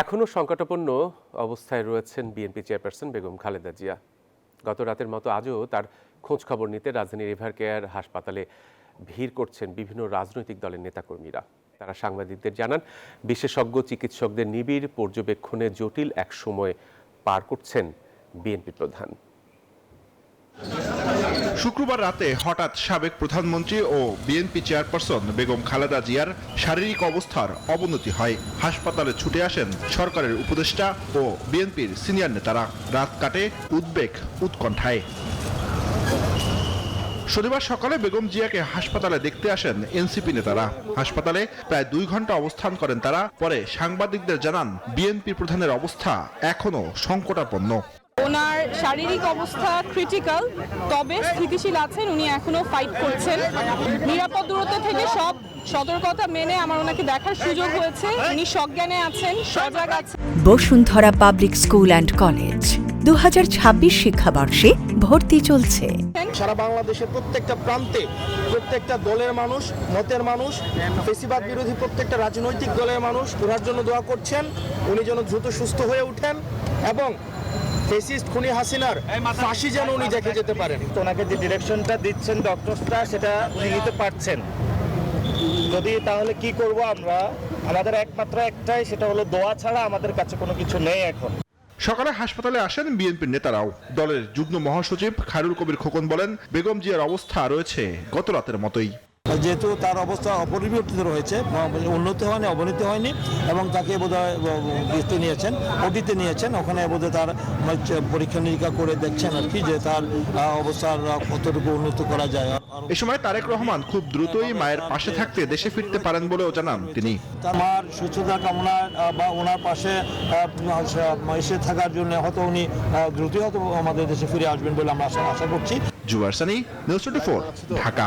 এখনও সংকটাপন্ন অবস্থায় রয়েছেন বিএনপি চেয়ারপারসন বেগম খালেদা জিয়া। গত রাতের মতো আজও তার খোঁজ খবর নিতে রাজধানীর এভারকেয়ার হাসপাতালে ভিড় করছেন বিভিন্ন রাজনৈতিক দলের নেতাকর্মীরা। তারা সাংবাদিকদের জানান, বিশেষজ্ঞ চিকিৎসকদের নিবিড় পর্যবেক্ষণে জটিল এক সময় পার করছেন বিএনপি প্রধান। শুক্রবার রাতে হঠাৎ সাবেক প্রধানমন্ত্রী ও বিএনপি চেয়ারপারসন বেগম খালেদা জিয়ার শারীরিক অবস্থার অবনতি হয়। হাসপাতালে ছুটে আসেন সরকারের উপদেষ্টা ও বিএনপির সিনিয়র নেতারা। রাত কাটে উদ্বেগ উৎকণ্ঠায়। শনিবার সকালে বেগম জিয়াকে হাসপাতালে দেখতে আসেন এনসিপি নেতারা। হাসপাতালে প্রায় 2 ঘন্টা অবস্থান করেন তারা। পরে সাংবাদিকদের জানান, বিএনপি প্রধানের অবস্থা এখনো সংকটাপন্ন। ওনার শারীরিক অবস্থা ক্রিটিক্যাল, তবে স্থিতিশীল আছেন। উনি এখনো ফাইট করছেন। নিরাপদ দূরত্ব থেকে সব সতর্কতা মেনে আমার ওনাকে দেখার সুযোগ হয়েছে। উনি সজ্ঞানে আছেন, সজাগ আছেন। Bashundhara public school and college 2026 শিক্ষাবর্ষে ভর্তি চলছে। সারা বাংলাদেশের প্রত্যেকটা প্রান্তে প্রত্যেকটা দলের মানুষ, মতের মানুষ, ফেসিবাদ বিরোধী প্রত্যেকটা রাজনৈতিক দলের মানুষ ওনার জন্য দোয়া করছেন। উনি যেন দ্রুত সুস্থ হয়ে ওঠেন এবং ফেসিস্ট খুনি হাসিনার ফাঁসি যেন উনি দেখে যেতে পারেন। ওনাকে যে ডিরেকশনটা দিচ্ছেন ডক্টরসরা, সেটা উনি নিতে পারছেন। যদি তাহলে কি করব আমরা? আমাদের একমাত্র একটাই, সেটা হলো দোয়া ছাড়া আমাদের কাছে কোনো কিছু নেই এখন। সকালে হাসপাতালে আসেন বিএনপির নেতারাও। দলের যুগ্ম মহাসচিব খায়রুল কবির খোকন বলেন, বেগম জিয়ার অবস্থা রয়েছে গত রাতের মতোই। যেহেতু তার অবস্থা অপরিবর্তিত রয়েছে, উন্নতি হয়নি, অবনতি হয়নি, এবং তাকে বোধহয় নিয়েছেন, ওটিতে নিয়েছেন। ওখানে বোধহয় তার পরীক্ষা নিরীক্ষা করে দেখছেন আর কি, যে তার অবস্থার কতটুকু উন্নত করা যায়। এ সময় তারেক রহমান খুব দ্রুতই মায়ের পাশে থাকতে দেশে ফিরতে পারেন বলেও জানান তিনি। তার সুস্থতা কামনা বা ওনার পাশে এসে থাকার জন্য হয়তো উনি দ্রুতই হয়তো আমাদের দেশে ফিরে আসবেন বলে আমরা আশা করছি। জুবার সানি, নিউজ 24, ঢাকা।